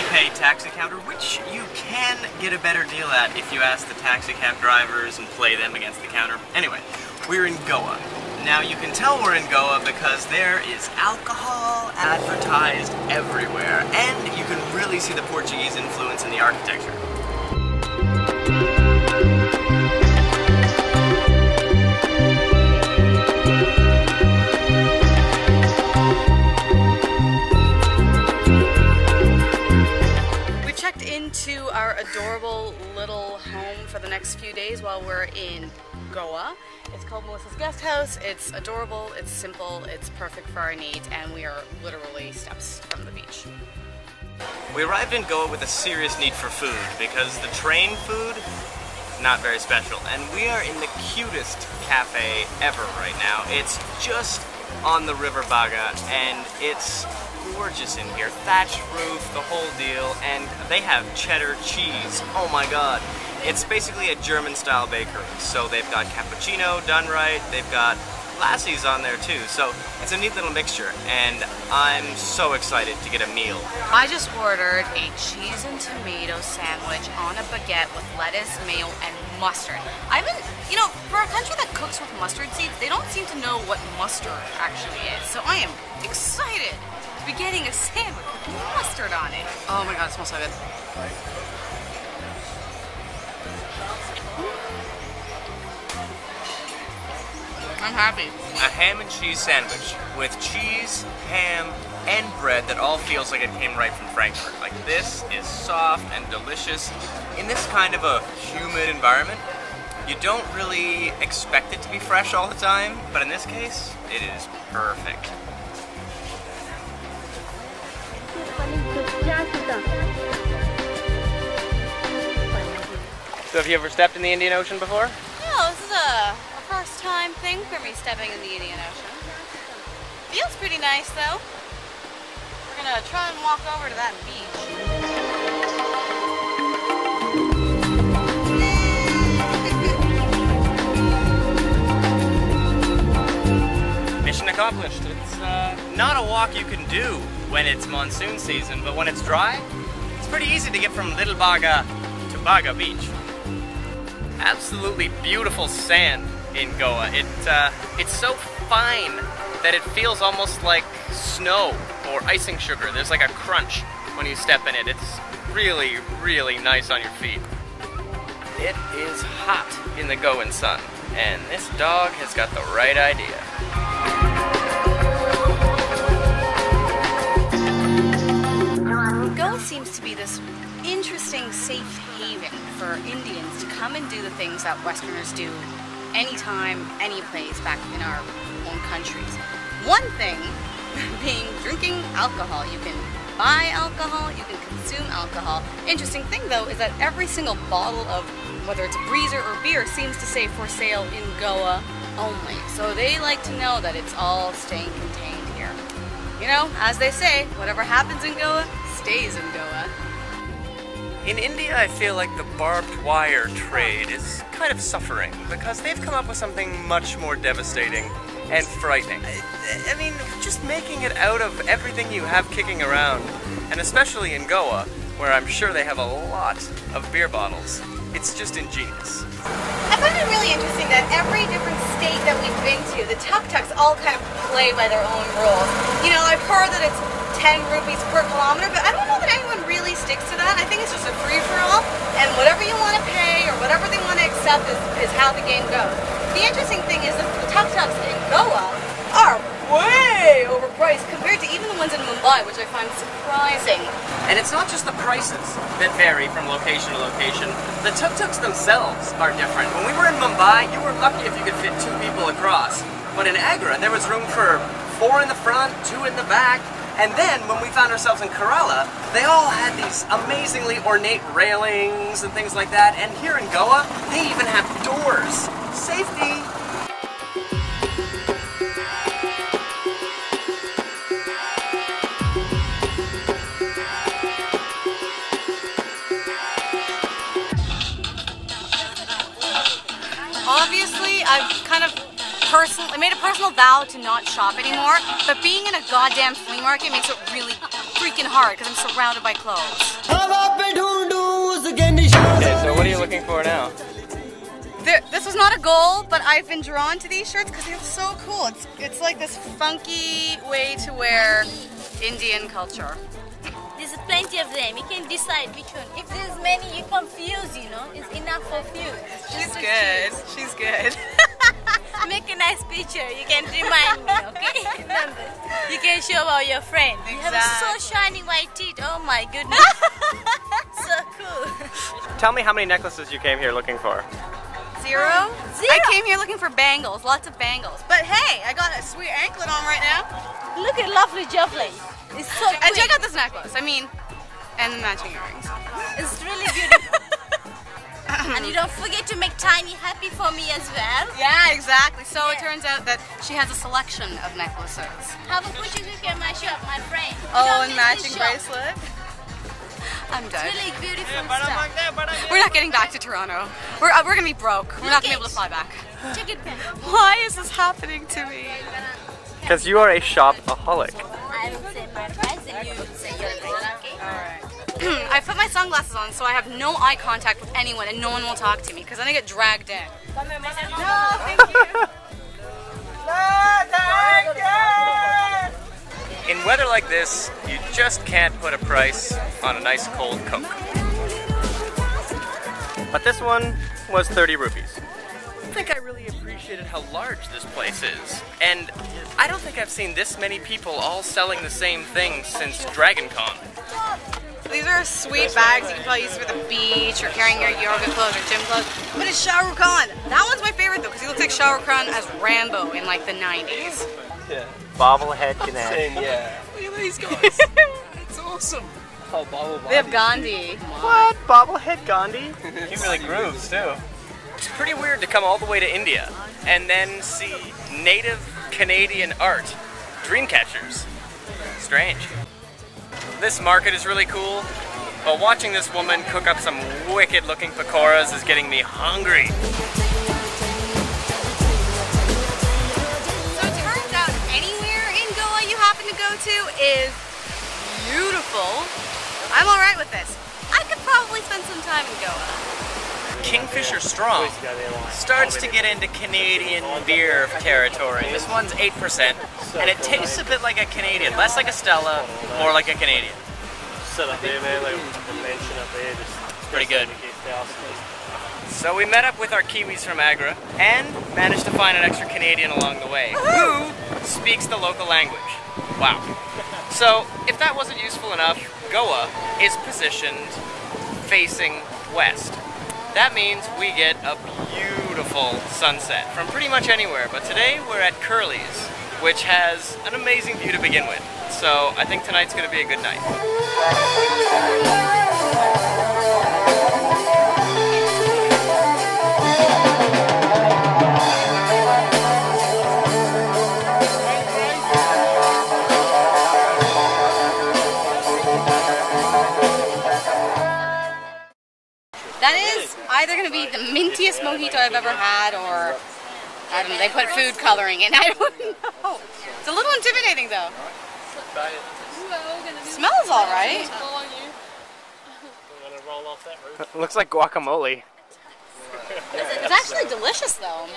prepaid taxi counter, which you can get a better deal at if you ask the taxi cab drivers and play them against the counter. Anyway, we're in Goa. Now you can tell we're in Goa because there is alcohol advertised everywhere, and you can really see the Portuguese influence in the architecture. Into our adorable little home for the next few days while we're in Goa. It's called Melissa's Guest House. It's adorable, it's simple, it's perfect for our needs, and we are literally steps from the beach. We arrived in Goa with a serious need for food because the train food, not very special. And we are in the cutest cafe ever right now. It's just on the River Baga, and it's gorgeous in here. Thatched roof, the whole deal, and they have cheddar cheese. Oh my god. It's basically a German-style bakery. So they've got cappuccino done right, they've got lassies on there too. So it's a neat little mixture, and I'm so excited to get a meal. I just ordered a cheese and tomato sandwich on a baguette with lettuce, mayo, and mustard. I've been, you know, for a country that cooks with mustard seeds, they don't seem to know what mustard actually is. So I am excited to be getting a sandwich with mustard on it. Oh my god, it smells so good. I'm happy. A ham and cheese sandwich with cheese, ham, and bread that all feels like it came right from Frankfurt. Like, this is soft and delicious. In this kind of a humid environment, you don't really expect it to be fresh all the time, but in this case, it is perfect. So have you ever stepped in the Indian Ocean before? No, this is a first time thing for me, stepping in the Indian Ocean. Feels pretty nice though. We're gonna try and walk over to that beach. Mission accomplished. It's not a walk you can do when it's monsoon season, but when it's dry, it's pretty easy to get from Little Baga to Baga Beach. Absolutely beautiful sand in Goa. It's so fine that it feels almost like snow or icing sugar. There's like a crunch when you step in it. It's really, really nice on your feet. It is hot in the Goan sun, and this dog has got the right idea. Goa seems to be this interesting safe haven for Indians to come and do the things that Westerners do anytime, any place back in our own countries. One thing being drinking alcohol. You can buy alcohol, you can consume alcohol. Interesting thing though is that every single bottle of, whether it's a breezer or beer, seems to say for sale in Goa only. So they like to know that it's all staying contained here. You know, as they say, whatever happens in Goa stays in Goa. In India, I feel like the barbed wire trade is kind of suffering because they've come up with something much more devastating and frightening. I mean, just making it out of everything you have kicking around, and especially in Goa, where I'm sure they have a lot of beer bottles. It's just ingenious. I find it really interesting that every different state that we've been to, the tuk-tuks all kind of play by their own rules. You know, I've heard that it's 10 rupees per kilometer, but I don't know that anyone really sticks to that. I think it's just a free-for-all, and whatever you want to pay or whatever they want to accept is how the game goes. The interesting thing is that the tuk-tuks in Goa are way overpriced compared to even the ones in Mumbai, which I find surprising. And it's not just the prices that vary from location to location. The tuk-tuks themselves are different. When we were in Mumbai, you were lucky if you could fit 2 people across. But in Agra, there was room for 4 in the front, 2 in the back. And then, when we found ourselves in Kerala, they all had these amazingly ornate railings and things like that. And here in Goa, they even have doors. Safety! Obviously, I've kind of made a personal vow to not shop anymore, but being in a goddamn flea market makes it really freaking hard because I'm surrounded by clothes. Okay, so what are you looking for now? This was not a goal, but I've been drawn to these shirts because they look so cool. It's like this funky way to wear Indian culture. There's plenty of them. You can decide which one. If there's many, you confuse, you know. It's enough for few. She's good. She's good. Make a nice picture. You can remind me, okay? You can show all your friends. You have so shiny white teeth. Oh my goodness. So cool. Tell me how many necklaces you came here looking for. Zero? I came here looking for bangles, lots of bangles. But hey, I got a sweet anklet on right now. Look at lovely Joffley. It's so And check out this necklace. I mean, and the matching earrings. It's really beautiful. And you don't forget to make Tiny happy for me as well. Yeah, exactly. So it turns out that she has a selection of necklaces. Have a quick look at my shop, my friend. Oh, and matching bracelet. I'm done. It's really beautiful stuff. We're not getting back to Toronto. We're gonna be broke. We're not gonna be able to fly back. Check it back. Why is this happening to me? Because you are a shopaholic. I will say my price and you will say your price, okay? Alright. I put my sunglasses on so I have no eye contact with anyone and no one will talk to me because then I get dragged in. No, thank you. In weather like this, you just can't put a price on a nice cold Coke. But this one was 30 rupees. I think I really appreciated how large this place is. And I don't think I've seen this many people all selling the same thing since Dragon Con. These are sweet bags you can probably use for the beach or carrying your yoga clothes or gym clothes. But it's Shah Rukh Khan. That one's my favorite though because he looks like Shah Rukh Khan as Rambo in like the 90s. Yeah. Bobblehead Ganesh. Same, yeah. Look at these guys. It's awesome. Oh, bobble They have Gandhi. What? Bobblehead Gandhi? He really grooves too. It's pretty weird to come all the way to India and then see native Canadian art. Dreamcatchers. Strange. This market is really cool, but watching this woman cook up some wicked looking pakoras is getting me hungry. So it turns out anywhere in Goa you happen to go to is beautiful. I'm alright with this. I could probably spend some time in Goa. Kingfisher Strong starts to get into Canadian beer territory. This one's 8%, and it tastes a bit like a Canadian, less like a Stella, more like a Canadian. It's pretty good. So we met up with our Kiwis from Agra, and managed to find an extra Canadian along the way, who speaks the local language. Wow. So, if that wasn't useful enough, Goa is positioned facing west. That means we get a beautiful sunset from pretty much anywhere, but today we're at Curly's, which has an amazing view to begin with. So I think tonight's going to be a good night. That is either going to be the mintiest mojito I've ever had, or I don't know, they put food coloring in. I don't know. It's a little intimidating though. Smells alright. Looks like guacamole. It's actually delicious though.